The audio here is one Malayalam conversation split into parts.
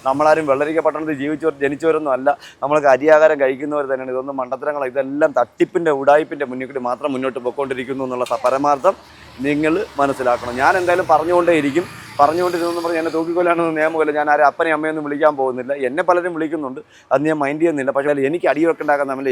നമ്മളാരും വെള്ളരിക്ക പട്ടണത്തിൽ ജനിച്ചവരൊന്നും അല്ല. നമ്മൾക്ക് അരിയാഹാരം കഴിക്കുന്നവർ തന്നെയാണ്. ഇതൊന്നും മണ്ടത്തരങ്ങൾ, ഇതെല്ലാം തട്ടിപ്പിൻ്റെ ഉടായ്പിൻ്റെ മുന്നിൽ കൂടി മാത്രം മുന്നോട്ട് പോയിക്കൊണ്ടിരിക്കുന്നു എന്നുള്ള പരമാർത്ഥം നിങ്ങൾ മനസ്സിലാക്കണം. ഞാൻ എന്തായാലും പറഞ്ഞുകൊണ്ടിരുന്നെന്ന് പറഞ്ഞ് എന്നെ തൂക്കിക്കൊല്ലാനൊന്നും നിയമമില്ല. ഞാൻ ആരും അപ്പനെയും അമ്മയൊന്നും വിളിക്കാൻ പോകുന്നില്ല. എന്നെ പലരും വിളിക്കുന്നുണ്ട്, അത് ഞാൻ മൈൻഡ് ചെയ്യുന്നില്ല. പക്ഷേ എനിക്ക് അടിയൊക്കെ ഉണ്ടാക്കാൻ തമ്മിൽ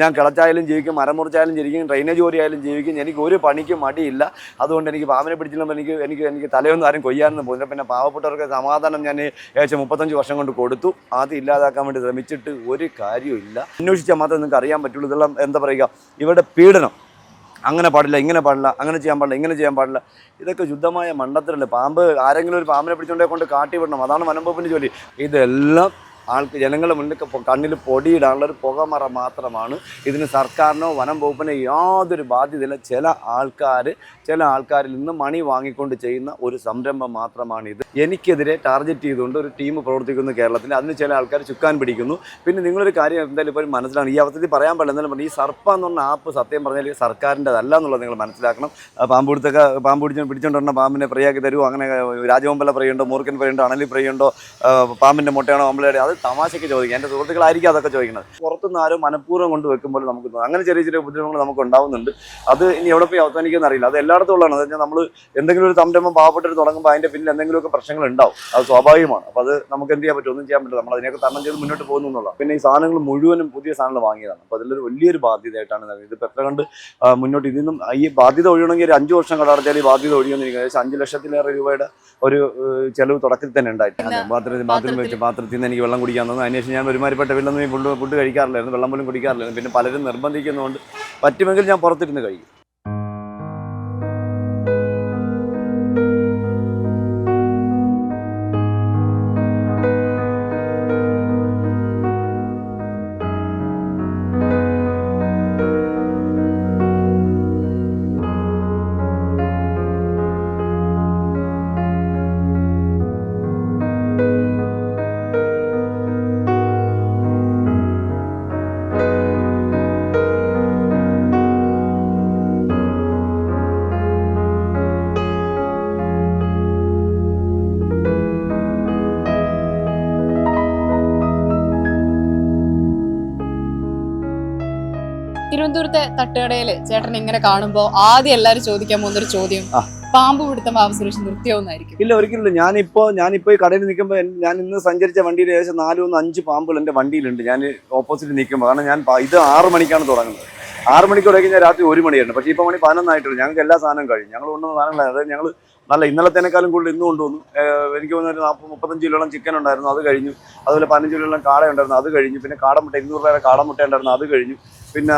ഞാൻ കിളച്ചായാലും ജീവിക്കും, മരം മുറിച്ചായാലും ജീവിക്കും, ഡ്രൈനേജ് ജോലിയായാലും ജീവിക്കും. എനിക്ക് ഒരു പണിക്കും മടിയില്ല. അതുകൊണ്ട് എനിക്ക് പാമ്പിനെ പിടിച്ചില്ലെങ്കിൽ എനിക്ക് തലയൊന്നും ആരും കൊയ്യാനൊന്നും പോകുന്നില്ല. പിന്നെ പാവപ്പെട്ടവർക്ക് സമാധാനം ഞാൻ ഏകദേശം 35 വർഷം കൊണ്ട് കൊടുത്തു. അത് ഇല്ലാതാക്കാൻ വേണ്ടി ശ്രമിച്ചിട്ട് ഒരു കാര്യമില്ല. അന്വേഷിച്ചാൽ മാത്രമേ നിങ്ങൾക്ക് അറിയാൻ പറ്റുള്ളൂ. ഇതെല്ലാം എന്താ പറയുക, ഇവരുടെ പീഡനം. അങ്ങനെ പാടില്ല, ഇങ്ങനെ പാടില്ല, അങ്ങനെ ചെയ്യാൻ പാടില്ല, ഇങ്ങനെ ചെയ്യാൻ പാടില്ല. ഇതൊക്കെ ശുദ്ധമായ മണ്ടത്തരല്ലേ. ആരെങ്കിലും ഒരു പാമ്പിനെ പിടിച്ചുകൊണ്ടേ കൊണ്ട് കാട്ടി വിടണം. അതാണ് വനം വകുപ്പിൻ്റെ ജോലി. ഇതെല്ലാം ജനങ്ങളുടെ മുന്നിൽ കണ്ണിൽ പൊടിയിടാനുള്ള ഒരു പുകമറ മാത്രമാണ്. ഇതിന് സർക്കാരിനോ വനം വകുപ്പിനോ യാതൊരു ബാധ്യതയില്ല. ചില ആൾക്കാരിൽ നിന്ന് മണി വാങ്ങിക്കൊണ്ട് ചെയ്യുന്ന ഒരു സംരംഭം മാത്രമാണിത്. എനിക്കെതിരെ ടാർഗറ്റ് ചെയ്തുകൊണ്ട് ഒരു ടീം പ്രവർത്തിക്കുന്നു കേരളത്തിൽ. അതിന് ചില ആൾക്കാർ ചുക്കാൻ പിടിക്കുന്നു. പിന്നെ നിങ്ങളൊരു കാര്യം എന്തായാലും ഇപ്പോൾ മനസ്സിലാണ്, ഈ അവസ്ഥയിൽ പറയാൻ പാടില്ല. എന്നാലും പറഞ്ഞു, ഈ സർപ്പ എന്ന് പറഞ്ഞ ആപ്പ് സത്യം പറഞ്ഞാൽ സർക്കാരിൻ്റെതല്ല എന്നുള്ളത് നിങ്ങൾ മനസ്സിലാക്കണം. പാമ്പ് പിടിച്ചുകൊണ്ടിരുന്ന പാമ്പിനെ ഫ്രീ ആക്കി തരുമോ? അങ്ങനെ രാജവമ്പല ഫ്രീയുണ്ടോ, മൂർഖൻ ഫ്രീയുണ്ടോ, അണലി ഫ്രീയുണ്ടോ, പാമ്പിൻ്റെ മുട്ടയാണോ, അമ്പലയുടെ? അത് തമാശയ്ക്ക് ചോദിക്കാം. എൻ്റെ സുഹൃത്തുക്കളായിരിക്കും അതൊക്കെ ചോദിക്കുന്നത്. പുറത്തുനിന്ന് ആരും മനഃപൂർവ്വം കൊണ്ട് വെക്കുമ്പോൾ നമുക്ക് അങ്ങനെ ചെറിയ ഉപദ്രവങ്ങൾ നമുക്ക് ഉണ്ടാവുന്നുണ്ട്. അത് ഇനി എവിടെ പോയി അവസാനിക്കുമെന്ന് അറിയില്ല. അത് എല്ലായിടത്തും ഉള്ളതാണ്. അത് വെച്ചാൽ നമ്മൾ എന്തെങ്കിലും ഒരു സംരംഭം പാവപ്പെട്ട് തുടങ്ങുമ്പോൾ അതിൻ്റെ പിന്നിൽ എന്തെങ്കിലുമൊക്കെ പ്രശ്നങ്ങൾ ഉണ്ടാവും. അത് സ്വാഭാവികമാണ്. അപ്പോൾ അത് നമുക്ക് എന്ത് ചെയ്യാൻ പറ്റും? ഒന്നും ചെയ്യാൻ പറ്റില്ല. നമ്മൾ അതിനെയൊക്കെ തരണം ചെയ്ത് മുന്നോട്ട് പോകുന്നു എന്നുള്ളതാണ്. പിന്നെ ഈ സാധനങ്ങൾ മുഴുവനും പുതിയ സാധനങ്ങൾ വാങ്ങിയതാണ്. അപ്പോൾ അതിലൊരു വലിയൊരു ബാധ്യതയായിട്ടാണ് ഇതിപ്പോൾ എത്ര കണ്ട് മുന്നോട്ട് ഇതിന്നും ഈ ബാധ്യത ഒഴിയണമെങ്കിൽ ഒരു 5 വർഷം കടച്ചാൽ ഈ ബാധ്യത ഒഴിയുമെന്നിരിക്കും. ഏകദേശം 5 ലക്ഷത്തിലേറെ രൂപയുടെ ഒരു ചെലവ് തുടക്കത്തിൽ തന്നെ ഉണ്ടായിട്ടുണ്ട്. പാത്രത്തിൽ നിന്ന് എനിക്ക് വെള്ളം കുടിക്കാൻ തന്നു. അതിനുശേഷം ഞാൻ ഒരുമാതിരിപ്പെട്ട വെള്ളമൊന്നും ഫുഡ് കഴിക്കാറില്ലായിരുന്നു, വെള്ളം പോലും കുടിക്കാറില്ലായിരുന്നു. പിന്നെ പലരും നിർബന്ധിക്കുന്നതുകൊണ്ട് പറ്റുമെങ്കിൽ ഞാൻ പുറത്തിരുന്ന് കഴിക്കും. തിരുവനന്തപുരത്തെ തട്ടുകടയില് ചേട്ടൻ ഇങ്ങനെ കാണുമ്പോ ആദ്യം എല്ലാരും ചോദിക്കാൻ പോകുന്നൊരു ചോദ്യം, പാമ്പ് പിടുത്തം ബാബുസുരേഷ് നിർത്തിയോന്നായിരിക്കും? ഇല്ല, ഒരിക്കലും. ഞാനിപ്പോ ഈ കടയിൽ നിൽക്കുമ്പോൾ ഞാൻ ഇന്ന് സഞ്ചരിച്ച വണ്ടിയിൽ ഏകദേശം 4-5 പാമ്പുകൾ എൻ്റെ വണ്ടിയിലുണ്ട്. ഞാൻ ഓപ്പോസിറ്റ് നിൽക്കുമ്പോൾ, കാരണം ഇത് 6 മണിക്കാണ് തുടങ്ങുന്നത്. 6 മണിക്ക് തുടങ്ങി ഞാൻ രാത്രി 1 മണിയായിരുന്നു. പക്ഷേ ഇപ്പോൾ മണി 11 ആയിട്ടുള്ളൂ. ഞങ്ങൾക്ക് എല്ലാ സാധനവും കഴിഞ്ഞു. ഞങ്ങൾ കൊണ്ടുവന്ന സാധനങ്ങളാണ്. അതായത് ഞങ്ങൾ നല്ല ഇന്നലത്തേനേക്കാളും കൂടുതൽ ഇന്ന് കൊണ്ടുവന്നു. എനിക്ക് തോന്നുന്നു 40-35 കിലോളം ചിക്കൻ ഉണ്ടായിരുന്നു, അത് കഴിഞ്ഞു. അതുപോലെ 15 കിലോളം കാട ഉണ്ടായിരുന്നു, അത് കഴിഞ്ഞു. പിന്നെ കാടമുട്ട 200 രൂപയുടെ കാടമുട്ട ഉണ്ടായിരുന്നു, അത് കഴിഞ്ഞു. പിന്നെ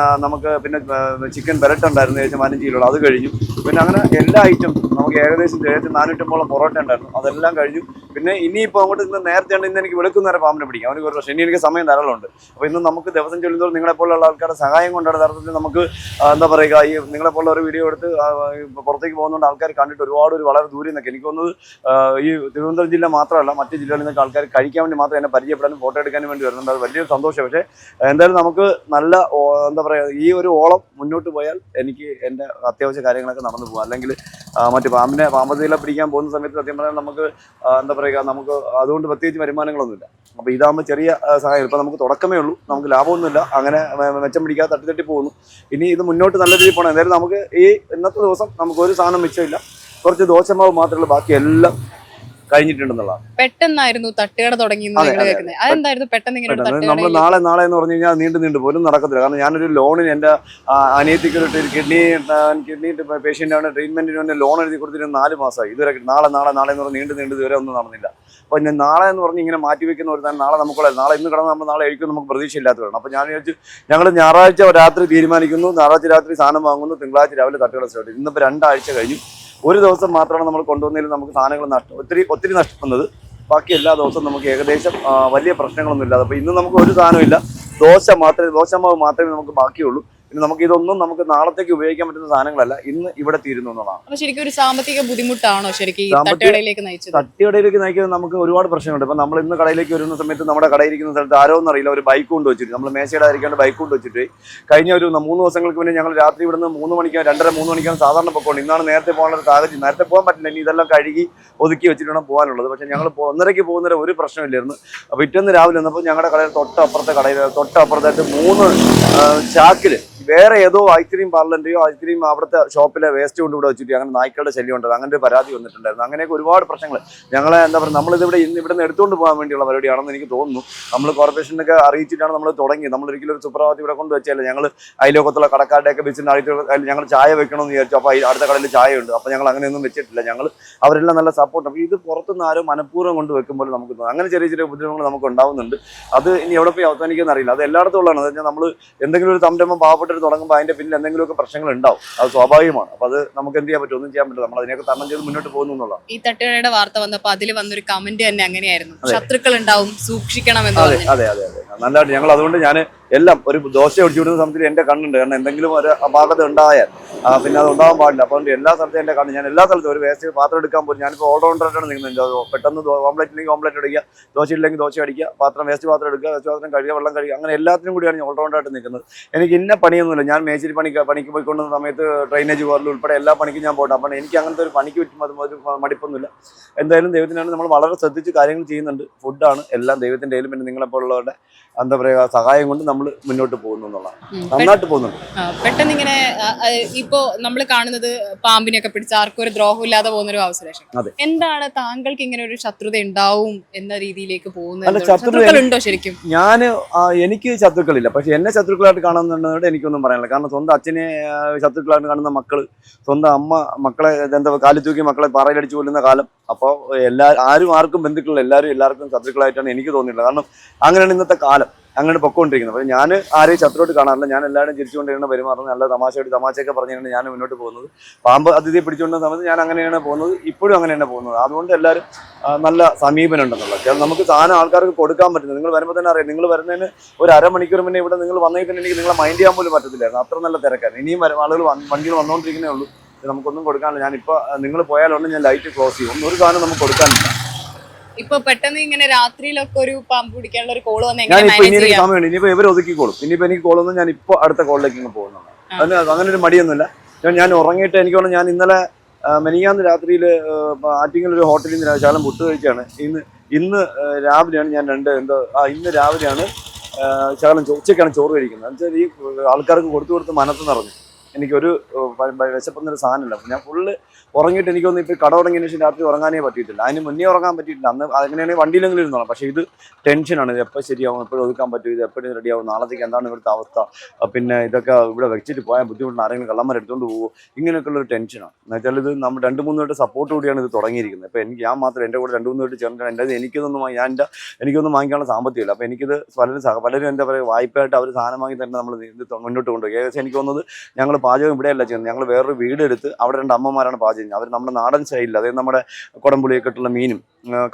ചിക്കൻ ബെരട്ട് ഉണ്ടായിരുന്നു ഏകദേശം 15 കിലോ, അത് കഴിഞ്ഞു. പിന്നെ അങ്ങനെ എല്ലാ ഐറ്റംസും നമുക്ക് ഏകദേശം 400-ഓളം പൊറോട്ട ഉണ്ടായിരുന്നു, അതെല്ലാം കഴിഞ്ഞു. പിന്നെ ഇനിയിപ്പോൾ അങ്ങോട്ട് ഇന്ന് നേരത്തെയാണ്, ഇന്ന് എനിക്ക് വെളുക്കുന്നേരം പാമ്പിനെ പിടിക്കാം. അവർക്ക് ഒരു പക്ഷേ ഇനി എനിക്ക് സമയം ധാരാളമുണ്ട്. അപ്പോൾ ഇന്ന് നമുക്ക് ദിവസം ചൊല്ലുന്നതോറും നിങ്ങളെപ്പോലുള്ള ആൾക്കാരുടെ സഹായം കൊണ്ടാണ് യഥാർത്ഥത്തിൽ നമുക്ക് എന്താ പറയുക, ഈ നിങ്ങളെപ്പോലുള്ള ഒരു വീഡിയോ എടുത്ത് പുറത്തേക്ക് പോകുന്നതുകൊണ്ട് ആൾക്കാർ കണ്ടിട്ട് വളരെ ദൂരെ നിന്നൊക്കെ, എനിക്ക് തോന്നുന്നത് ഈ തിരുവനന്തപുരം ജില്ല മാത്രമല്ല മറ്റ് ജില്ലകളിൽ നിന്നൊക്കെ ആൾക്കാർ കഴിക്കാൻ വേണ്ടി മാത്രം എന്നെ പരിചയപ്പെടാനും ഫോട്ടോ എടുക്കാനും വേണ്ടി വരുന്നുണ്ട്. അത് വലിയൊരു സന്തോഷം. പക്ഷേ എന്തായാലും നമുക്ക് നല്ല എന്താ പറയുക, ഈ ഒരു ഓളം മുന്നോട്ട് പോയാൽ എനിക്ക് എൻ്റെ അത്യാവശ്യ കാര്യങ്ങളൊക്കെ നടന്നു പോകും. അല്ലെങ്കിൽ മറ്റ് പാമ്പതില പിടിക്കാൻ പോകുന്ന സമയത്ത് സത്യം പറഞ്ഞാൽ നമുക്ക് എന്താ പറയുക, നമുക്ക് അതുകൊണ്ട് പ്രത്യേകിച്ച് വരുമാനങ്ങളൊന്നുമില്ല. അപ്പോൾ ഇതാകുമ്പോൾ ചെറിയ സഹായം. ഇപ്പോൾ നമുക്ക് തുടക്കമേ ഉള്ളൂ, നമുക്ക് ലാഭമൊന്നുമില്ല, അങ്ങനെ മെച്ചം പിടിക്കാതെ തട്ടി പോകുന്നു. ഇനി ഇത് മുന്നോട്ട് നല്ല രീതിയിൽ പോകണം. എന്തായാലും നമുക്ക് ഈ ഇന്നത്തെ ദിവസം നമുക്ക് ഒരു സാധനം മിച്ചമില്ല. കുറച്ച് ദോശമാവ് മാത്രമേ ഉള്ളൂ, ബാക്കി എല്ലാം കഴിഞ്ഞിട്ടുണ്ടെന്നുള്ളതാണ്. പെട്ടെന്നായിരുന്നു തട്ടുകട തുടങ്ങി. അതെന്തായിരുന്നു പെട്ടെന്ന് ഇങ്ങനെ? നമ്മൾ നാളെ എന്ന് പറഞ്ഞു കഴിഞ്ഞാൽ നീണ്ടു പോലും നടക്കത്തില്ല. കാരണം ഞാനൊരു ലോണിന് എൻ്റെ അനിയത്തിക്ക് ഒരു കിഡ്നി പേഷ്യൻ്റാണ്, ട്രീറ്റ്മെൻറ്റിന് വേണ്ടി ലോൺ എഴുതി കൊടുത്തിട്ട് 4 മാസമായി. ഇതുവരെ നാളെ എന്ന് പറഞ്ഞ് നീണ്ടു ഇതുവരെ ഒന്നും നടന്നില്ല. അപ്പോൾ ഞാൻ നാളെ എന്ന് പറഞ്ഞ് ഇങ്ങനെ മാറ്റി വെക്കുന്ന ഒരു നാളെ നാളെ ഇന്ന് കിടന്ന് നമ്മൾ നാളെ കഴിക്കും, നമുക്ക് പ്രതീക്ഷയില്ലാത്തതാണ്. അപ്പോൾ ഞാൻ വിചാരിച്ചു, ഞങ്ങൾ ഞായറാഴ്ച രാത്രി തീരുമാനിക്കുന്നു, ഞായറാഴ്ച രാത്രി സാധനം വാങ്ങുന്നു, തിങ്കളാഴ്ച രാവിലെ തട്ടുകട സ്റ്റാർട്ട് ചെയ്തു. ഇന്നിപ്പോൾ 2 ആഴ്ച കഴിഞ്ഞു. ഒരു ദിവസം മാത്രമാണ് നമ്മൾ കൊണ്ടുവന്നതിൽ നമുക്ക് സാധനങ്ങൾ ഒത്തിരി നഷ്ടപ്പെടുന്നത്. ബാക്കി എല്ലാ ദിവസവും നമുക്ക് ഏകദേശം വലിയ പ്രശ്നങ്ങളൊന്നും ഇല്ലാതെ. അപ്പോൾ ഇന്ന് നമുക്ക് ഒരു സാധനമില്ല, ദോശമാവ് മാത്രമേ നമുക്ക് ബാക്കിയുള്ളൂ. പിന്നെ നമുക്ക് ഇതൊന്നും നമുക്ക് നാളത്തേക്ക് ഉപയോഗിക്കാൻ പറ്റുന്ന സാധനങ്ങളല്ല, ഇന്ന് ഇവിടെ തീരുന്നു എന്നുള്ളതാണ്. അപ്പൊ ശരിക്കും ഒരു സാമ്പത്തിക ബുദ്ധിമുട്ടാണോ ശരിക്കും ഈ തട്ടുകടയിലേക്ക് നയിച്ചത്? തട്ടുകടയിലേക്ക് നയിക്കുന്നത് നമുക്ക് ഒരുപാട് പ്രശ്നങ്ങളുണ്ട്. ഇപ്പൊ നമ്മൾ ഇന്ന് കടയിലേക്ക് വരുന്ന സമയത്ത് നമ്മുടെ കടയിരിക്കുന്ന സ്ഥലത്ത് ആരോന്നും അറിയില്ല ഒരു ബൈക്ക് കൊണ്ട് വെച്ചിട്ട്, നമ്മൾ മേശയുടെ ആയിരിക്കാണ്ട് ബൈക്ക് കൊണ്ട് വെച്ചിട്ട് കഴിഞ്ഞ ഒരു 3 ദിവസങ്ങൾക്ക് മുന്നേ ഞങ്ങൾ രാത്രി ഇവിടുന്ന് 3 മണിക്കാണ് 2:30-3 മണിക്കാണ് സാധാരണ പൊക്കോണ്ട്. ഇന്നാണ് നേരത്തെ പോകാനുള്ള സാഹചര്യം. നേരത്തെ പോകാൻ പറ്റില്ല, ഇനി ഇതെല്ലാം കഴുകി ഒതുക്കി വെച്ചിട്ട് വേണം പോകാനുള്ളത്. പക്ഷേ ഞങ്ങൾ 1:30 പോകുന്നവരെ ഒരു പ്രശ്നമില്ലായിരുന്നു. പിറ്റേന്ന് രാവിലെ വന്നപ്പോൾ ഞങ്ങളുടെ കടയിൽ തൊട്ടപ്പുറത്തായിട്ട് 3 ചാക്കിൽ വേറെ ഏതോ ഐസ്ക്രീം പാർലറിന്റെയോ ഐസ്ക്രീം അവിടുത്തെ ഷോപ്പിലെ വേസ്റ്റ് കൊണ്ട് ഇവിടെ വെച്ചിട്ട് അങ്ങനെ നായ്ക്കളുടെ ശല്യം ഉണ്ടായിരുന്നു. അങ്ങനെ ഒരു പരാതി വന്നിട്ടുണ്ടായിരുന്നു. അങ്ങനെയൊക്കെ ഒരുപാട് പ്രശ്നങ്ങൾ ഞങ്ങളെ എന്താ പറയുക, നമ്മളിതിവിടെ ഇവിടെ നിന്ന് എടുത്തുകൊണ്ട് പോകാൻ വേണ്ടിയുള്ള പരിപാടിയാണെന്ന് എനിക്ക് തോന്നുന്നു. നമ്മൾ കോർപ്പറേഷനൊക്കെ അറിയിച്ചിട്ടാണ് നമ്മൾ തുടങ്ങി. നമ്മൾ ഒരിക്കലും ഒരു സുപ്രഭാതം ഇവിടെ കൊണ്ട് വെച്ചാൽ ഞങ്ങൾ അയലോക്കത്തുള്ള കടക്കാരുടെയൊക്കെ ബിസിനസ് ആയിട്ട് ഞങ്ങൾ ചായ വെക്കണമെന്ന് വിചാരിച്ചു. അപ്പോൾ അടുത്ത കടയിൽ ചായ ഉണ്ട്. അപ്പോൾ ഞങ്ങൾ അങ്ങനെയൊന്നും വെച്ചിട്ടില്ല. അവരെല്ലാം നല്ല സപ്പോർട്ട്. അപ്പോൾ ഇത് പുറത്തുനിന്ന് ആരും മനഃപൂർവ്വം കൊണ്ട് വെക്കുമ്പോൾ നമുക്ക് അങ്ങനെ ചെറിയ ചെറിയ ബുദ്ധിമുട്ടുകൾ നമുക്ക് ഉണ്ടാവുന്നുണ്ട്. അത് ഇനി എവിടെ പോയി അവസാനിക്കുമെന്ന് അറിയില്ല. അത് എല്ലായിടത്തും ഉള്ളതാണ്. അത് നമ്മൾ എന്തെങ്കിലും ഒരു സംരംഭം പാവപ്പെട്ടവർ തുടങ്ങുമ്പോൾ അതിന്റെ പിന്നിൽ എന്തെങ്കിലുമൊക്കെ പ്രശ്നങ്ങൾ ഉണ്ടാവും. അത് സ്വാഭാവികമാണ്. അപ്പോൾ അത് നമുക്ക് എന്ത് ചെയ്യാൻ പറ്റും? ഒന്നും ചെയ്യാൻ പറ്റില്ല. നമ്മൾ അതിനൊക്കെ തരണം ചെയ്ത് മുന്നോട്ട് പോകുന്നു എന്നുള്ളതാണ്. ഈ തട്ടുകടയുടെ വാർത്ത വന്നപ്പോൾ അതിൽ വന്നൊരു കമന്റ് തന്നെ അങ്ങനെയായിരുന്നു, ശത്രുക്കൾ ഉണ്ടാവും, സൂക്ഷിക്കണം എന്ന്. അതെ നല്ലതായിട്ട് ഞങ്ങൾ അതുകൊണ്ട് ഞാൻ എല്ലാം ഒരു ദോശ ഒടിച്ചു വിടുന്ന സമയത്ത് എൻ്റെ കണ്ണുണ്ട്. കാരണം എന്തെങ്കിലും ഒരു അപാകത ഉണ്ടായാൽ പിന്നെ അത് ഉണ്ടാവാൻ പാടില്ല. അതുകൊണ്ട് എല്ലാ സ്ഥലത്തും എൻ്റെ കണ്ണ്. ഞാൻ എല്ലാ സ്ഥലത്തും ഒരു വേസ്റ്റ് പാത്രം എടുക്കാൻ പോലും ഞാനിപ്പോൾ ഓൾറൗണ്ടറായിട്ടാണ് നിൽക്കുന്നത്. പെട്ടെന്ന് ഓംലെറ്റ് ഇല്ലെങ്കിൽ ഓംലെറ്റ് അടിക്കുക, ദോശ ഇല്ലെങ്കിൽ ദോശ അടിക്കുക, വേസ്റ്റ് പാത്രം എടുക്കുക, വേസ്റ്റ് പാത്രം കഴുകുക, വെള്ളം കഴുകുക, അങ്ങനെ എല്ലാത്തിനും കൂടിയാണ് ഞാൻ ഓൾറൗണ്ടറായിട്ട് നിൽക്കുന്നത്. എനിക്ക് ഇന്ന പണിയൊന്നുമില്ല. ഞാൻ മേച്ചിരി പണിക്ക് പോയിക്കൊണ്ടുന്ന സമയത്ത് ഡ്രൈനേജ് വാറിൽ ഉൾപ്പെടെ എല്ലാ പണിക്കും ഞാൻ പോകട്ടെ. അപ്പോൾ എനിക്ക് അങ്ങനത്തെ ഒരു പണിക്ക് പറ്റും അത് ഒരു മടിപ്പൊന്നുമില്ല. എന്തായാലും ദൈവത്തിനാണ് നമ്മൾ വളരെ ശ്രദ്ധിച്ച് കാര്യങ്ങൾ ചെയ്യുന്നുണ്ട്. ഫുഡാണ് എല്ലാം ദൈവത്തിൻ്റെ കയ്യിലും പിന്നെ നിങ്ങളെപ്പോലുള്ളവരുടെ എന്താ പറയുക സഹായം കൊണ്ട് നമ്മൾ മുന്നോട്ട് പോകുന്നു എന്നുള്ളതാണ്. നന്നായിട്ട് പോകുന്നുണ്ട്. പെട്ടെന്ന് ഇങ്ങനെ ഇപ്പോ നമ്മൾ കാണുന്നത് പാമ്പിനെയൊക്കെ പിടിച്ച് ആർക്കും ഒരു ദ്രോഹം ഇല്ലാതെ പോകുന്ന ഒരു അവസരം. എന്താണ് താങ്കൾക്ക് ഇങ്ങനെ ഒരു ശത്രുത ഉണ്ടാവും എന്ന രീതിയിലേക്ക് പോകുന്നത്? ശത്രുക്കളുണ്ടോ ശരിക്കും? എനിക്ക് ശത്രുക്കളില്ല. പക്ഷെ എന്നെ ശത്രുക്കളായിട്ട് കാണുന്നുണ്ടെന്നുണ്ട് എനിക്കൊന്നും പറയാനില്ല. കാരണം സ്വന്തം അച്ഛനെ ശത്രുക്കളായിട്ട് കാണുന്ന മക്കള്, സ്വന്തം അമ്മ മക്കളെ എന്താ കാലി തൂക്കി മക്കളെ പാറയിലടിച്ചു കൊല്ലുന്ന കാലം. അപ്പോൾ ആർക്കും ബന്ധുക്കളില്ല, എല്ലാവർക്കും ശത്രുക്കളായിട്ടാണ് എനിക്ക് തോന്നിയിട്ടുള്ളത്. കാരണം അങ്ങനെയാണ് ഇന്നത്തെ കാലം അങ്ങനെ പൊക്കോണ്ടിരിക്കുന്നത്. അപ്പോൾ ഞാൻ ആരെയും ശത്രുവായിട്ട് കാണാറില്ല. ഞാൻ എല്ലാവരും ചിരിച്ചുകൊണ്ടിരുന്ന പെരുമാറുന്നത്, നല്ല തമാശയൊക്കെ പറഞ്ഞാണ് ഞാൻ മുന്നോട്ട് പോകുന്നത്. പാമ്പ് അതിഥിയെ പിടിച്ചുകൊണ്ട സമയത്ത് ഞാൻ അങ്ങനെയാണ് പോകുന്നത്, ഇപ്പോഴും അങ്ങനെയാണ് പോകുന്നത്. അതുകൊണ്ട് എല്ലാവരും നല്ല സമീപനം ഉണ്ടെന്നുള്ളത്. നമുക്ക് സാധനം ആൾക്കാർക്ക് കൊടുക്കാൻ പറ്റുന്നത്. നിങ്ങൾ വരുമ്പോൾ തന്നെ അറിയാം. നിങ്ങൾ വരുന്നതിന് ഒരു അരമണിക്കൂർ മുന്നേ ഇവിടെ നിങ്ങൾ വന്നേക്ക് തന്നെ എനിക്ക് നിങ്ങളെ മൈൻഡ് ചെയ്യാൻ പോലും പറ്റത്തില്ലായിരുന്നു. അത്ര നല്ല തിരക്കായിരുന്നു. ഇനിയും ആളുകൾ വണ്ടികൾ വന്നുകൊണ്ടിരിക്കുന്നേ ഉള്ളൂ. നമുക്കൊന്നും കൊടുക്കാനില്ല. ഞാനിപ്പോൾ നിങ്ങൾ പോയാലുണ്ട് ഞാൻ ലൈറ്റ് ക്ലോസ് ചെയ്യും. ഒരു സാധനം നമുക്ക് കൊടുക്കാനില്ല. ഇപ്പൊ പെട്ടെന്ന് ഇങ്ങനെ രാത്രിയിലൊക്കെ ഒരു പാമ്പ് പിടിക്കാനുള്ള ഒരു കോള് വന്നു. സമയമുണ്ട്. ഇനിയിപ്പോ ഇവർ ഒതുക്കിക്കോളും. ഇനിയിപ്പോ എനിക്ക് കോളൊന്നും ഞാൻ ഇപ്പൊ അടുത്ത കോളിലേക്ക് ഇങ്ങ് പോകുന്നതാണ്. അങ്ങനെ ഒരു മടിയൊന്നുമില്ല. ഞാൻ ഉറങ്ങിയിട്ട് എനിക്ക് ഞാൻ ഇന്നലെ മെനിയാന്ന് രാത്രിയിൽ ആറ്റിങ്ങൽ ഒരു ഹോട്ടലിൽ നിന്ന് ശകലം പുട്ട് കഴിച്ചാണ്. ഇന്ന് രാവിലെയാണ് ഞാൻ ഇന്ന് രാവിലെയാണ് ശകലം ഉച്ചയ്ക്കാണ് ചോറ് കഴിക്കുന്നത്. എന്നുവെച്ചാൽ ഈ ആൾക്കാർക്ക് കൊടുത്ത് മനസ്സ് നിറഞ്ഞു. എനിക്കൊരു വിശപ്പെടുന്നൊരു സാധനമില്ല. അപ്പോൾ ഞാൻ ഫുള്ള് ഉറങ്ങിയിട്ട് എനിക്കൊന്നും ഇപ്പോൾ കട തുടങ്ങിയതിന് ശേഷം രാത്രി ഉറങ്ങാനേ പറ്റിയിട്ടില്ല. അതിന് മുന്നേ ഉറങ്ങാൻ പറ്റിയിട്ടില്ല. അന്ന് അങ്ങനെയാണെങ്കിൽ വണ്ടിയിലെങ്കിലും ഇരുന്നോളാം. പക്ഷേ ഇത് ടെൻഷനാണ്. ഇത് എപ്പോൾ ശരിയാവും, എപ്പോഴും ഒതുക്കാൻ പറ്റും, ഇത് എപ്പോഴും റെഡിയാവും, നാളത്തേക്ക് എന്താണ് ഇവിടുത്തെ അവസ്ഥ, പിന്നെ ഇതൊക്കെ ഇവിടെ വെച്ചിട്ട് പോയാൽ ബുദ്ധിമുട്ടുണ്ട്, ആരെങ്കിലും കള്ളന്മാർ എടുത്തുകൊണ്ട് പോകുമോ, ഇങ്ങനെയൊക്കെയുള്ളൊരു ടെൻഷനാണ്. എന്ന് വെച്ചാൽ ഇത് നമ്മൾ 2-3 പേരുടെ സപ്പോർട്ട് കൂടിയാണ് ഇത് തുടങ്ങിയിരിക്കുന്നത്. അപ്പോൾ ഞാൻ മാത്രം എൻ്റെ കൂടെ 2-3 പേര് ചേർന്നിട്ടാണ്. എനിക്കൊന്നും വാങ്ങിക്കാനുള്ള സാമ്പത്തികമില്ല. അപ്പോൾ എനിക്കിത് പലരും എന്താ പറയുക വായ്പയായിട്ട് അവർ സാധനം വാങ്ങി തന്നെ നമ്മൾ ഇത് മുന്നോട്ട് കൊണ്ടുപോയി. ഏകദേശം എനിക്ക് തോന്നുന്നത് ഞങ്ങൾ പാചകം ഇവിടെയല്ല ചെയ്യുന്നത്. ഞങ്ങൾ വേറൊരു വീട് എടുത്ത് അവിടെ 2 അമ്മമാരാണ് പാചകം ചെയ്യുന്നത്. അവർ നമ്മുടെ നാടൻ സ്റ്റൈലിൽ, അതായത് നമ്മുടെ കുടംപുളിയൊക്കെ ഇട്ടുള്ള മീനും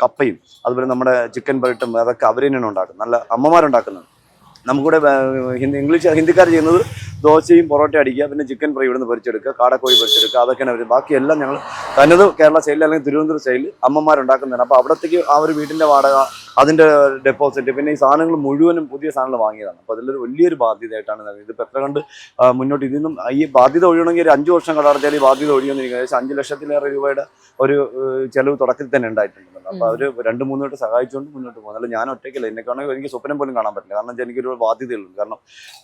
കപ്പയും അതുപോലെ നമ്മുടെ ചിക്കൻ ബറിട്ടും അതൊക്കെ അവർ തന്നെയാണ് ഉണ്ടാക്കുന്നത്. നല്ല അമ്മമാരുണ്ടാക്കുന്നത്. നമുക്കിവിടെ ഹിന്ദിക്കാർ ചെയ്യുന്നത് ദോശയും പൊറോട്ട അടിക്കുക, പിന്നെ ചിക്കൻ ഫ്രൈ ഇവിടുന്ന് പൊരിച്ചെടുക്കുക, കാടക്കോഴി പൊരിച്ചെടുക്കുക, അതൊക്കെയാണ് അവർ. ബാക്കിയെല്ലാം ഞങ്ങൾ തനത് കേരള സ്റ്റൈലിൽ അല്ലെങ്കിൽ തിരുവനന്തപുരം സ്റ്റൈലിൽ അമ്മമാരുണ്ടാക്കുന്നതാണ്. അപ്പോൾ അവിടത്തേക്ക് ആ ഒരു വീടിൻ്റെ വാടക, അതിൻ്റെ ഡെപ്പോസിറ്റ്, പിന്നെ ഈ സാധനങ്ങൾ മുഴുവനും പുതിയ സാധനങ്ങൾ വാങ്ങിയതാണ്. അപ്പോൾ അതിലൊരു വലിയൊരു ബാധ്യതയായിട്ടാണ് ഇതിപ്പോൾ എത്ര കണ്ട് മുന്നോട്ട് ഇതിന്നും ഈ ബാധ്യത ഒഴിയണമെങ്കിൽ ഒരു 5 വർഷം കടർത്തിയാൽ ഈ ബാധ്യത ഒഴിയുമെന്നിരിക്കും. ഏകദേശം 5 ലക്ഷത്തിലേറെ രൂപയുടെ ഒരു ചെലവ് തുടക്കത്തിൽ തന്നെ ഉണ്ടായിട്ടുണ്ട്. അപ്പോൾ അവർ 2-3 പേര് സഹായിച്ചുകൊണ്ട് മുന്നോട്ട് പോകുന്നത്. അല്ല ഞാൻ ഒറ്റയ്ക്കല്ല. എന്നെക്കാണെങ്കിൽ എനിക്ക് സ്വപ്നം പോലും കാണാൻ പറ്റില്ല. കാരണം എനിക്കൊരു ബാധ്യതയുള്ളൂ. കാരണം